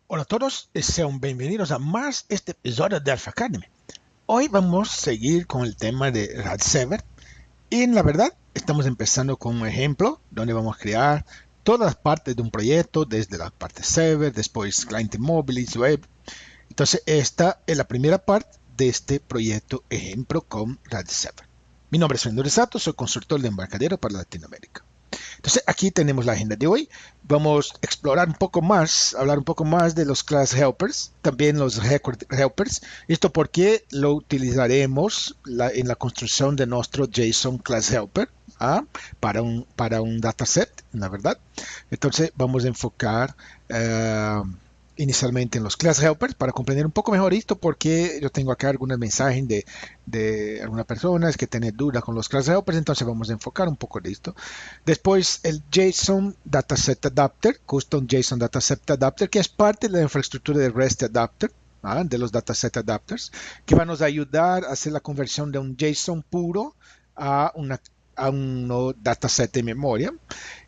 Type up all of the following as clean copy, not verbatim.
Hola a todos y sean bienvenidos a más este episodio de Alpha Academy. Hoy vamos a seguir con el tema de RAD7 y en la verdad estamos empezando con un ejemplo donde vamos a crear todas las partes de un proyecto, desde la parte server, después cliente móvil y web. Entonces esta es la primera parte de este proyecto ejemplo con RAD7. Mi nombre es Fernando Sato, soy consultor de embarcadero para Latinoamérica. Entonces aquí tenemos la agenda de hoy. Vamos a explorar un poco más, hablar un poco más de los class helpers, también los record helpers. Esto porque lo utilizaremos en la construcción de nuestro JSON class helper para un dataset, la verdad. Entonces vamos a enfocar inicialmente en los class helpers para comprender un poco mejor esto, porque yo tengo acá algunos mensajes de algunas personas que tienen dudas con los class helpers, entonces vamos a enfocar un poco de esto. Después el JSON Dataset Adapter, Custom JSON Dataset Adapter, que es parte de la infraestructura de REST Adapter, de los Dataset Adapters, que va a nos ayudar a hacer la conversión de un JSON puro a un dataset de memoria.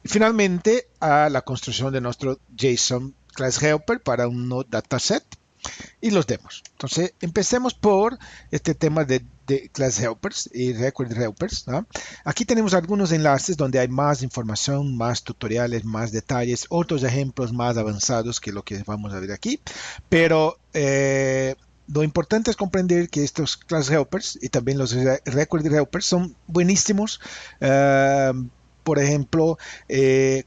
Y finalmente a la construcción de nuestro JSON Class Helper para un dataset y los demos. Entonces, empecemos por este tema de Class Helpers y Record Helpers, ¿no? Aquí tenemos algunos enlaces donde hay más información, más tutoriales, más detalles, otros ejemplos más avanzados que lo que vamos a ver aquí, pero lo importante es comprender que estos Class Helpers y también los Record Helpers son buenísimos. Por ejemplo,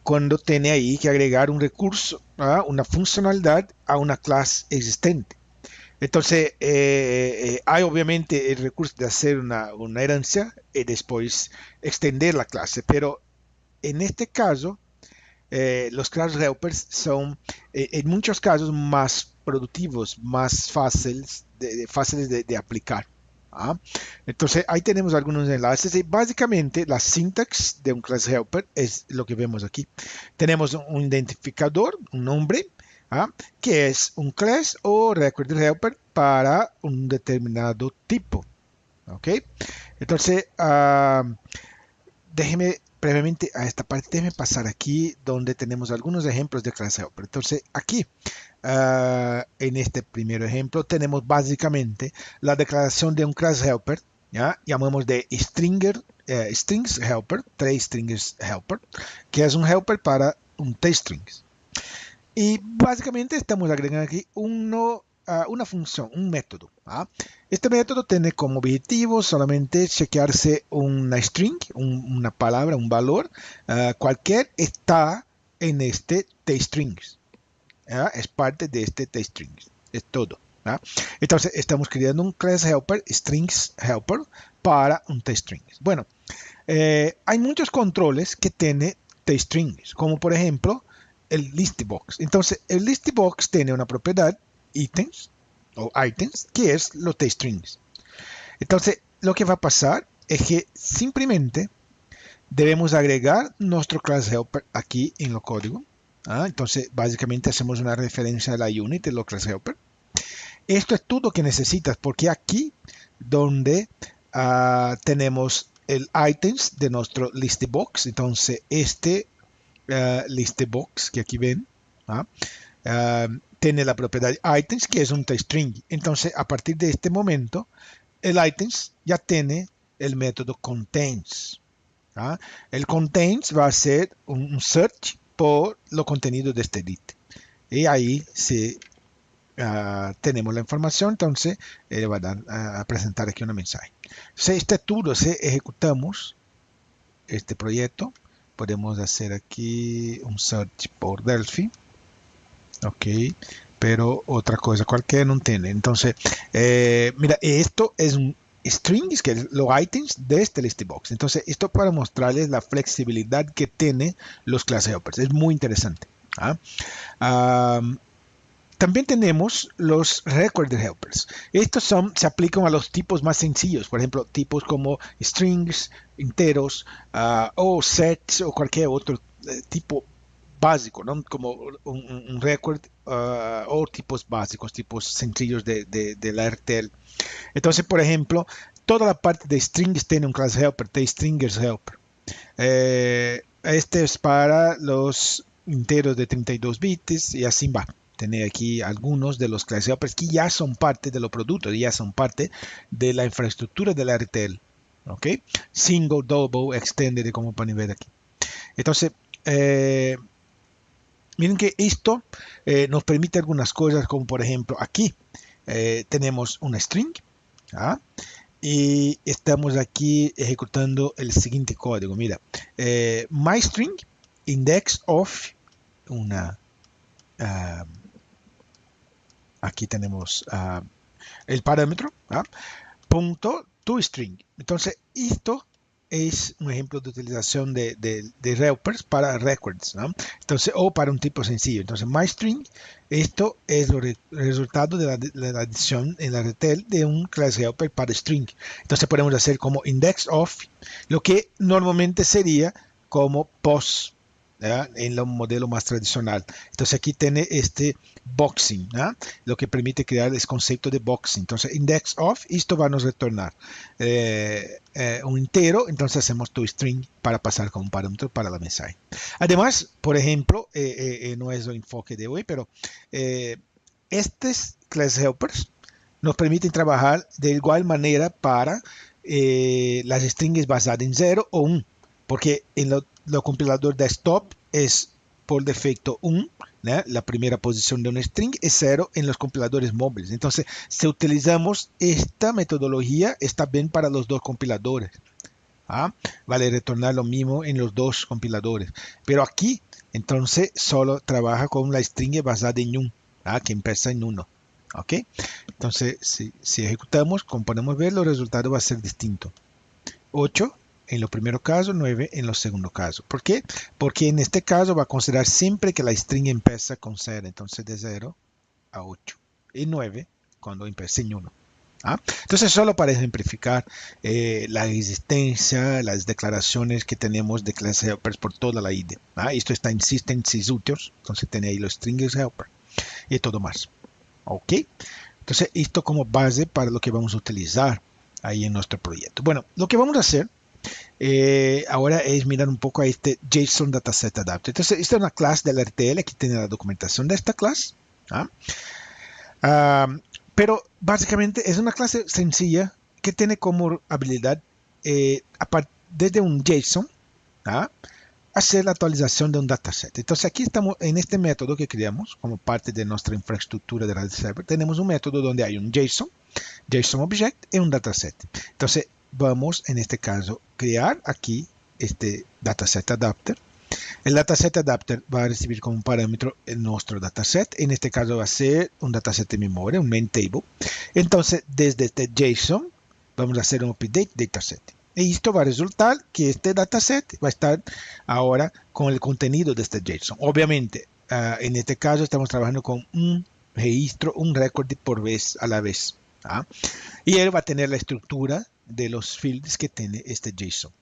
cuando tiene ahí que agregar un recurso, una funcionalidad a una clase existente. Entonces, hay obviamente el recurso de hacer una herencia y después extender la clase, pero en este caso, los class helpers son en muchos casos más productivos, más fáciles de aplicar. ¿Ah? Entonces ahí tenemos algunos enlaces y básicamente la sintax de un class helper es lo que vemos aquí. Tenemos un identificador, un nombre, que es un class o record helper para un determinado tipo. ¿Ok? Entonces, déjeme previamente a esta parte, déjeme pasar aquí donde tenemos algunos ejemplos de class helper. Entonces aquí en este primer ejemplo tenemos básicamente la declaración de un class helper, ¿ya? Llamamos de strings helper, trace strings helper, que es un helper para un tstrings. Y básicamente estamos agregando aquí una función, un método. Este método tiene como objetivo solamente chequearse una string, una palabra, un valor, cualquier está en este tstrings. Es parte de este tstrings. Es todo. Entonces estamos creando un class helper, strings helper, para un tstrings. Bueno, hay muchos controles que tiene tstrings, como por ejemplo el listbox. Entonces el listbox tiene una propiedad items o items que es los tstrings. Entonces lo que va a pasar es que simplemente debemos agregar nuestro class helper aquí en el código. Entonces básicamente hacemos una referencia a la unit de los class helper. Esto es todo lo que necesitas porque aquí donde tenemos el items de nuestro listbox. Entonces este listbox que aquí ven tiene la propiedad items que es un string. Entonces a partir de este momento el items ya tiene el método contains. El contains va a ser un search por lo contenido de este edit. Y ahí tenemos la información, entonces va a, a presentar aquí un mensaje. Si este todo si ejecutamos este proyecto, podemos hacer aquí un search por Delphi. Ok, pero otra cosa cualquiera no tiene. Entonces, mira, esto es un strings, que es los items de este listbox. Entonces, esto para mostrarles la flexibilidad que tiene los class helpers. Es muy interesante. También tenemos los record helpers. Estos se aplican a los tipos más sencillos, por ejemplo, tipos como strings, enteros, o sets o cualquier otro tipo básico, ¿no? Como un record o tipos básicos, tipos sencillos de la RTL. Entonces, por ejemplo, toda la parte de strings tiene un class helper, stringers helper. Este es para los enteros de 32 bits y así va. tener aquí algunos de los clase hoppers que ya son parte de los productos, ya son parte de la infraestructura de la RTL. ¿Ok? Single, double, extended, como pueden ver aquí. Entonces, miren que esto nos permite algunas cosas, como por ejemplo aquí tenemos una string, ¿ah? Y estamos aquí ejecutando el siguiente código. Mira, myString index of una. Aquí tenemos el parámetro, ¿ah? Punto toString. Entonces, esto es un ejemplo de utilización de Reupers para records, ¿no? Entonces, o para un tipo sencillo. Entonces, myString, esto es el resultado de la adición en la RTL de un class Reuper para string. Entonces, podemos hacer como index of, lo que normalmente sería como post, ¿ya? En el modelo más tradicional. Entonces aquí tiene este boxing, ¿ya? Lo que permite crear el concepto de boxing. Entonces index of, esto va a nos retornar un entero, entonces hacemos toString para pasar como un parámetro para la mensaje. Además, por ejemplo, no es el enfoque de hoy, pero estos class helpers nos permiten trabajar de igual manera para las strings basadas en 0 o 1, porque en lo compilador desktop es por defecto 1, ¿no? La primera posición de un string es 0 en los compiladores móviles. Entonces, si utilizamos esta metodología, está bien para los dos compiladores. ¿Ah? Vale retornar lo mismo en los dos compiladores. Pero aquí, entonces, solo trabaja con la string basada en 1, ¿ah? Que empieza en 1. ¿Ok? Entonces, si ejecutamos, como podemos ver, los resultados va a ser distinto. 8 en los primeros casos, 9 en los segundos casos. ¿Por qué? Porque en este caso va a considerar siempre que la string empieza con 0. Entonces, de 0 a 8. Y 9 cuando empieza en 1. ¿Ah? Entonces, solo para ejemplificar la existencia, las declaraciones que tenemos de clase helpers por toda la IDE. ¿Ah? Esto está en System Sysutils, entonces tenéis los strings helper y todo más. ¿Ok? Entonces, esto como base para lo que vamos a utilizar ahí en nuestro proyecto. Bueno, lo que vamos a hacer ahora es mirar un poco a este JSON Dataset Adapter. Entonces, esta es una clase de la RTL, aquí tiene la documentación de esta clase. ¿Ah? Pero básicamente es una clase sencilla que tiene como habilidad desde un JSON, ¿ah? Hacer la actualización de un dataset. Entonces aquí estamos en este método que creamos como parte de nuestra infraestructura de Red Server. Tenemos un método donde hay un JSON, JSON Object y un dataset. Entonces vamos en este caso crear aquí este dataset adapter. El dataset adapter va a recibir como parámetro nuestro dataset. En este caso va a ser un dataset de memoria, un main table. Entonces, desde este JSON vamos a hacer un update dataset. Y esto va a resultar que este dataset va a estar ahora con el contenido de este JSON. Obviamente, en este caso estamos trabajando con un registro, un record por vez a la vez. ¿Ah? Y él va a tener la estructura de los fields que tiene este JSON.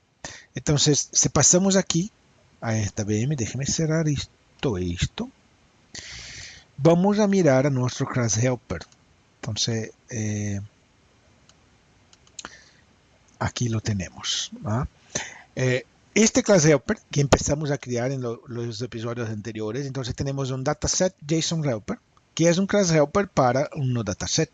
Entonces, si pasamos aquí a esta VM, déjeme cerrar esto. Vamos a mirar a nuestro class helper. Entonces, aquí lo tenemos. ¿Ah? Este class helper que empezamos a crear en los episodios anteriores, entonces tenemos un dataset JSON helper, que es un class helper para un dataset.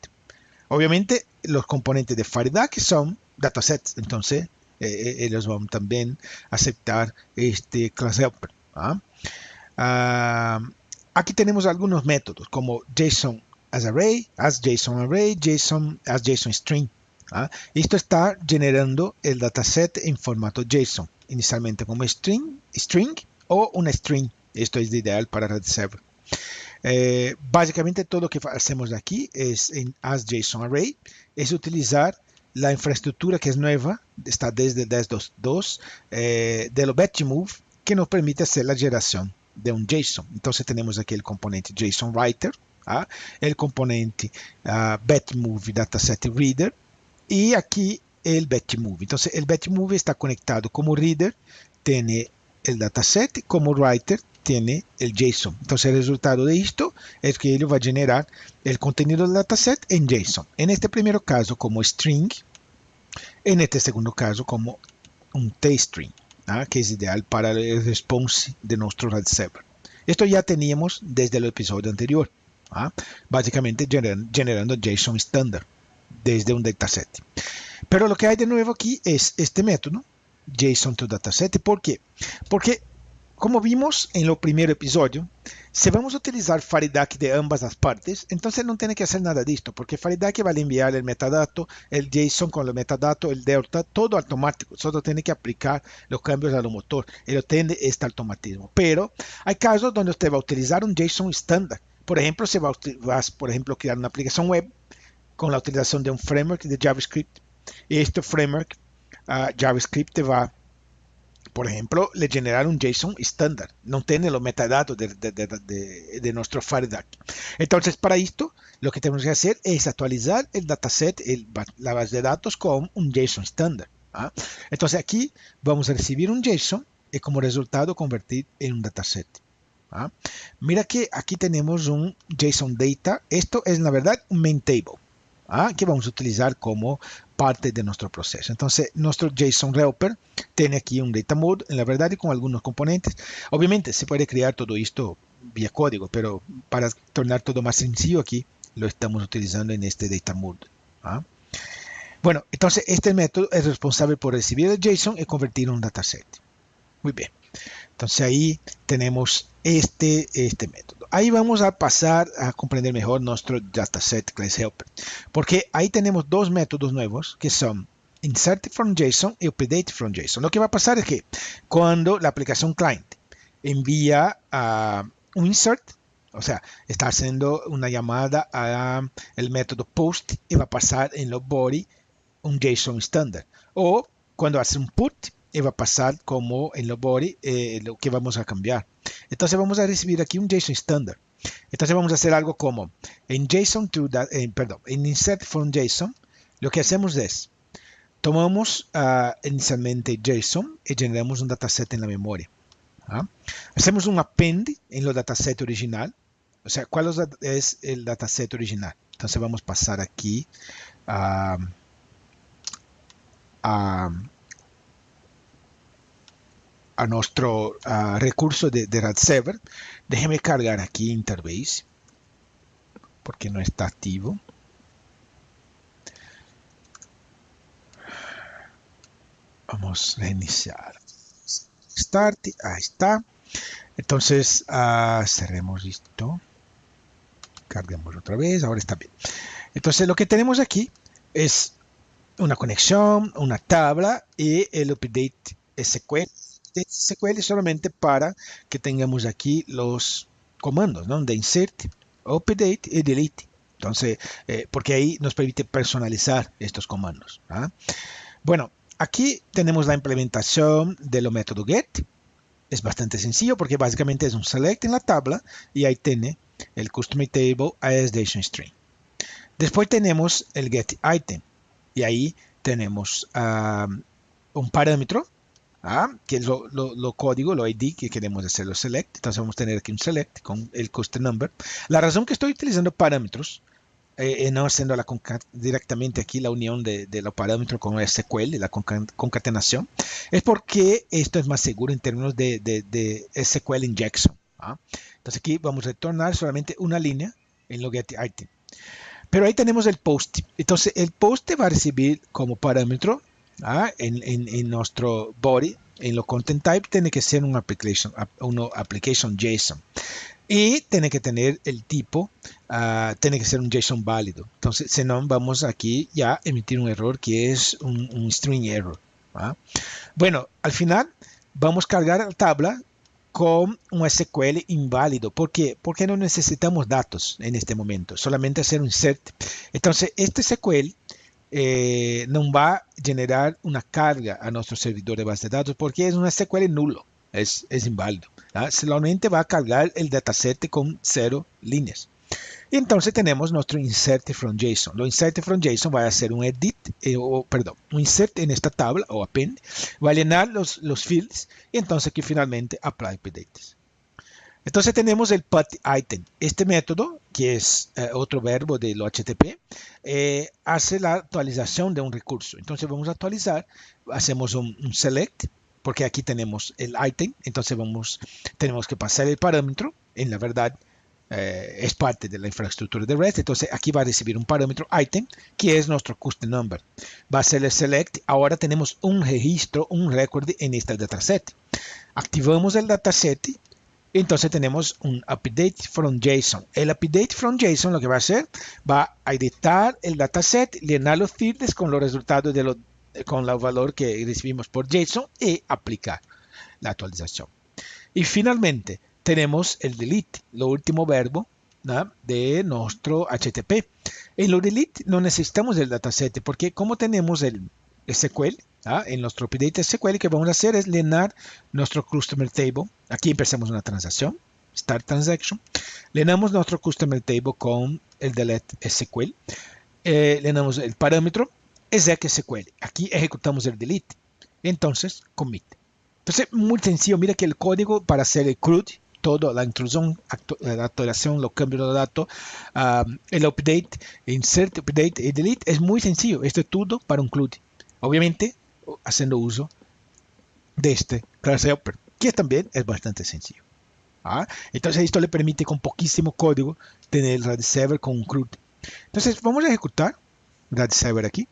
Obviamente, los componentes de Fireduck son datasets, entonces ellos van también a aceptar este class helper. Aquí tenemos algunos métodos como JSON as array, as JSON array, JSON as JSON string. Esto está generando el dataset en formato JSON, inicialmente como string o una string. Esto es ideal para Red Server. Básicamente todo lo que hacemos aquí es en as JSON array, es utilizar la infraestructura que es nueva, está desde 10.2 de lo BetchMove, que nos permite hacer la generación de un JSON. Entonces tenemos aquí el componente JSON Writer, el componente BetchMove Dataset Reader y aquí el BetchMove. Entonces el BetchMove está conectado como reader, tiene el dataset, como writer tiene el JSON. Entonces el resultado de esto es que él va a generar el contenido del dataset en JSON. En este primer caso como string, en este segundo caso como un tstring, que es ideal para el response de nuestro Red Server. Esto ya teníamos desde el episodio anterior. ¿ah? Básicamente generando JSON estándar desde un dataset. Pero lo que hay de nuevo aquí es este método, JSON to dataset. ¿Por qué? Porque, como vimos en el primer episodio, si vamos a utilizar Faridac de ambas las partes, entonces no tiene que hacer nada de esto, porque Faridac va a enviar el metadato, el JSON con el metadato, el delta, todo automático. Solo tiene que aplicar los cambios al motor. Él tiene este automatismo. Pero hay casos donde usted va a utilizar un JSON estándar. Por ejemplo, se va a por ejemplo, crear una aplicación web con la utilización de un framework de JavaScript. Y este framework JavaScript te va, por ejemplo, le generar un JSON estándar. No tiene los metadatos de nuestro Fireduck. Entonces, para esto, lo que tenemos que hacer es actualizar el dataset, la base de datos con un JSON estándar. ¿Ah? Entonces, aquí vamos a recibir un JSON y como resultado convertir en un dataset. ¿Ah? Mira que aquí tenemos un JSON data. Esto es, la verdad, un main table. Que vamos a utilizar como parte de nuestro proceso. Entonces, nuestro JSON Helper tiene aquí un data mode, en la verdad, y con algunos componentes. Obviamente, se puede crear todo esto vía código, pero para tornar todo más sencillo aquí, lo estamos utilizando en este data mode. Bueno, entonces este método es responsable por recibir el JSON y convertirlo en un dataset. Muy bien. Entonces ahí tenemos este método. Ahí vamos a pasar a comprender mejor nuestro dataset class helper, porque ahí tenemos dos métodos nuevos que son insert from JSON y update from JSON. Lo que va a pasar es que cuando la aplicación client envía un insert, o sea, está haciendo una llamada al método post y va a pasar en lo body un JSON estándar. O cuando hace un put, y va a pasar como en lo body lo que vamos a cambiar. Entonces vamos a recibir aquí un JSON estándar. Entonces vamos a hacer algo como en JSON en insert from JSON, lo que hacemos es tomamos inicialmente JSON y generamos un dataset en la memoria. Hacemos un append en el dataset original. O sea, ¿cuál es el dataset original? Entonces vamos a pasar aquí a nuestro recurso de RadServer. Déjeme cargar aquí Interbase porque no está activo. Vamos a reiniciar. Start, ahí está. Entonces cerremos esto. Carguemos otra vez, ahora está bien. Entonces lo que tenemos aquí es una conexión, una tabla y el update SQL. SQL solamente para que tengamos aquí los comandos, ¿no? De insert, update y delete. Entonces, porque ahí nos permite personalizar estos comandos. Bueno, aquí tenemos la implementación de lo método get. Es bastante sencillo porque básicamente es un select en la tabla y ahí tiene el custom table as string. Después tenemos el get item y ahí tenemos un parámetro que es lo código, lo ID que queremos hacerlo select. Entonces vamos a tener aquí un select con el custom number. La razón que estoy utilizando parámetros no haciendo directamente aquí la unión de los parámetros con SQL, la concatenación, es porque esto es más seguro en términos de SQL injection. Entonces aquí vamos a retornar solamente una línea en lo get item. Pero ahí tenemos el post. Entonces el post va a recibir como parámetro en nuestro body, en lo content type, tiene que ser una application JSON. Y tiene que tener el tipo, tiene que ser un JSON válido. Entonces, si no, vamos aquí ya a emitir un error que es un string error. Bueno, al final vamos a cargar la tabla con un SQL inválido. ¿Por qué? Porque no necesitamos datos en este momento, solamente hacer un insert. Entonces, este SQL no va a generar una carga a nuestro servidor de base de datos porque es un SQL nulo, es inválido. Solamente va a cargar el dataset con 0 líneas. Y entonces tenemos nuestro insert from JSON. Lo insert from JSON va a hacer un un insert en esta tabla o append, va a llenar los fields y entonces aquí finalmente apply updates. Entonces tenemos el put item. Este método, que es otro verbo de lo HTTP, hace la actualización de un recurso. Entonces vamos a actualizar, hacemos un select, porque aquí tenemos el item, entonces tenemos que pasar el parámetro, en la verdad es parte de la infraestructura de REST. Entonces aquí va a recibir un parámetro item que es nuestro custom number. Va a ser el select. Ahora tenemos un registro, un record en este dataset. Activamos el dataset. Entonces tenemos un update from JSON. El update from JSON lo que va a hacer, va a editar el dataset, llenar los fields con los resultados con el valor que recibimos por JSON y aplicar la actualización. Y finalmente tenemos el delete, lo último verbo, ¿no?, de nuestro HTTP. En lo delete no necesitamos el dataset porque como tenemos el SQL, en nuestro update SQL, que vamos a hacer es llenar nuestro customer table. Aquí empezamos una transacción, start transaction. Llenamos nuestro customer table con el delete SQL. Llenamos el parámetro exec SQL. Aquí ejecutamos el delete. Entonces, commit. Entonces, muy sencillo. Mira que el código para hacer el CRUD, toda la intrusión, la actualización, los cambios de datos, el update, insert, update y delete es muy sencillo. Esto es todo para un CRUD. Obviamente, haciendo uso de este clase Opera, que también es bastante sencillo. Entonces, esto le permite con poquísimo código tener el RAD server con un CRUD. Entonces, vamos a ejecutar RAD server aquí.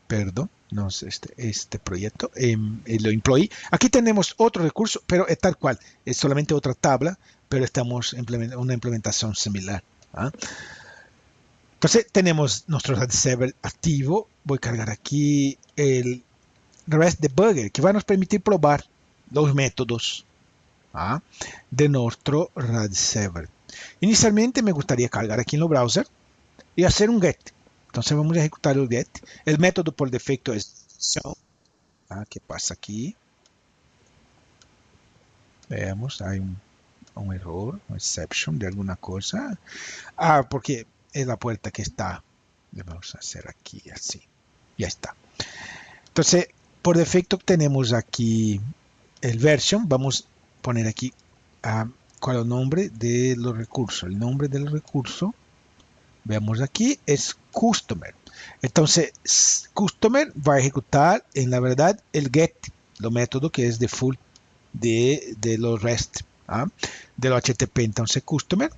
Perdón, no es este proyecto, lo employee. Aquí tenemos otro recurso, pero es tal cual, es solamente otra tabla, pero estamos implementando una implementación similar. Entonces tenemos nuestro RAD server activo. Voy a cargar aquí el REST debugger, que va a nos permitir probar los métodos de nuestro RAD server. Inicialmente me gustaría cargar aquí en el browser y hacer un get. Entonces vamos a ejecutar el get. El método por defecto es show. ¿Qué pasa aquí? Veamos, hay un error, un exception de alguna cosa. Porque es la puerta que está. Vamos a hacer aquí así. Ya está. Entonces, por defecto tenemos aquí el version. Vamos a poner aquí cuál es el nombre de los recursos. El nombre del recurso, veamos aquí, es customer. Entonces, customer va a ejecutar en la verdad el get, lo método que es default de los REST, de los HTTP. Entonces, customer,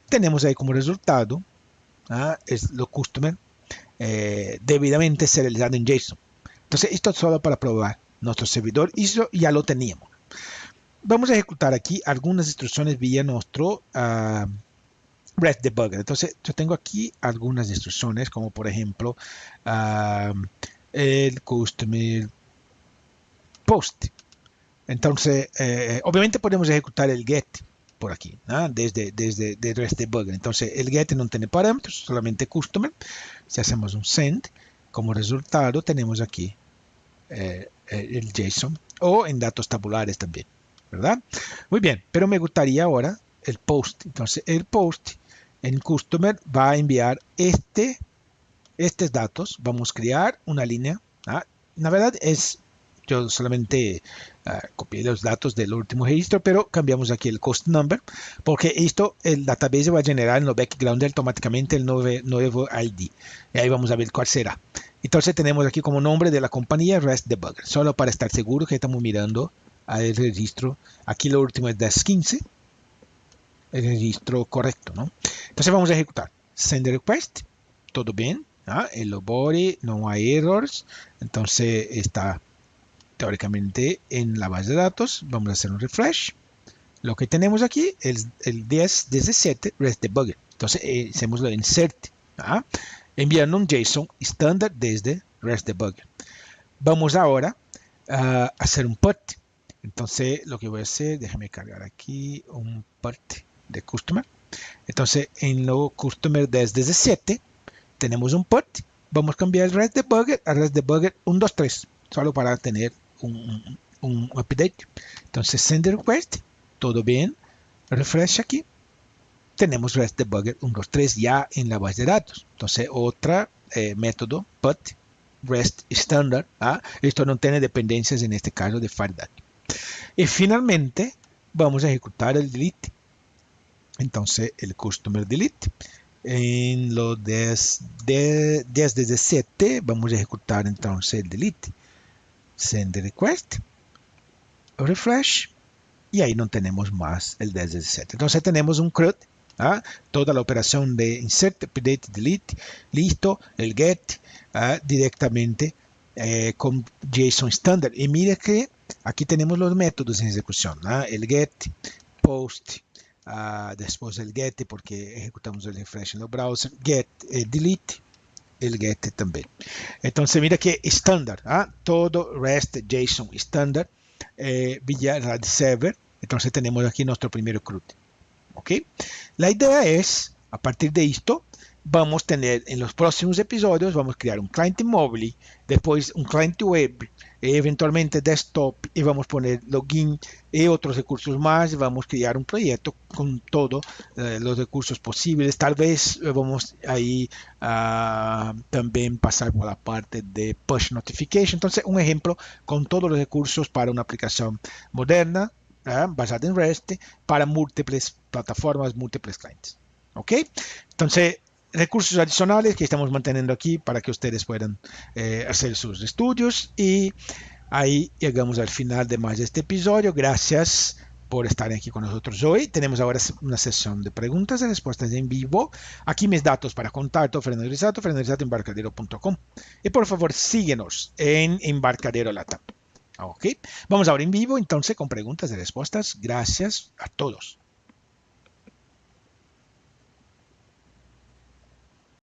tenemos ahí como resultado, es lo customer debidamente serializado en JSON. Entonces, esto es solo para probar. Nuestro servidor hizo, ya lo teníamos. Vamos a ejecutar aquí algunas instrucciones vía nuestro REST debugger. Entonces, yo tengo aquí algunas instrucciones, como por ejemplo, el customer post. Entonces, obviamente podemos ejecutar el get por aquí, desde REST debugger. Entonces, el get no tiene parámetros, solamente customer. Si hacemos un send, como resultado tenemos aquí el JSON o en datos tabulares también, ¿verdad? Muy bien, pero me gustaría ahora el post. Entonces, el post en customer va a enviar estos datos. Vamos a crear una línea. La verdad es, yo solamente copié los datos del último registro, pero cambiamos aquí el cost number, porque esto, el database va a generar en el background automáticamente el nuevo ID. Y ahí vamos a ver cuál será. Entonces tenemos aquí como nombre de la compañía REST Debugger, solo para estar seguro que estamos mirando al registro. Aquí lo último es 1015, el registro correcto, ¿no? Entonces vamos a ejecutar send request, todo bien, el body, no hay errors, entonces está teóricamente en la base de datos. Vamos a hacer un refresh. Lo que tenemos aquí es el 1017 REST debugger. Entonces hacemos lo insert, enviando un JSON estándar desde REST debugger. Vamos ahora a hacer un put. Entonces lo que voy a hacer, déjame cargar aquí un put de customer. Entonces en lo customer 1017 tenemos un put. Vamos a cambiar el REST debugger a REST debugger 123, solo para tener un update. Entonces send request, todo bien, refresh aquí, tenemos REST debugger 123 ya en la base de datos. Entonces otra método put REST estándar, esto no tiene dependencias en este caso de Firedata. Y finalmente vamos a ejecutar el delete. Entonces el customer delete en lo 1017 vamos a ejecutar entonces el delete. Send request, refresh, y ahí no tenemos más el 1017. Entonces tenemos un CRUD ¿ah? Toda la operación de insert, update, delete, listo, el get directamente con JSON estándar. Y mire que aquí tenemos los métodos en ejecución, el get, post, después el get porque ejecutamos el refresh en el browser, get, delete, el get también. Entonces mira que estándar, todo REST JSON estándar vía RAD server. Entonces tenemos aquí nuestro primer CRUD. ¿Ok? La idea es, a partir de esto, vamos a tener en los próximos episodios, vamos a crear un cliente móvil, después un cliente web, eventualmente desktop, y vamos a poner login y otros recursos más. Vamos a crear un proyecto con todos los recursos posibles. Tal vez vamos ahí también pasar por la parte de push notification. Entonces, un ejemplo con todos los recursos para una aplicación moderna, basada en REST, para múltiples plataformas, múltiples clientes. ¿Ok? Entonces, recursos adicionales que estamos manteniendo aquí para que ustedes puedan hacer sus estudios. Y ahí llegamos al final de más de este episodio. Gracias por estar aquí con nosotros hoy. Tenemos ahora una sesión de preguntas y respuestas en vivo. Aquí mis datos para contacto: Fernando Risato, embarcadero.com. Y por favor, síguenos en Embarcadero Latam. Ok, vamos ahora en vivo entonces con preguntas y respuestas. Gracias a todos.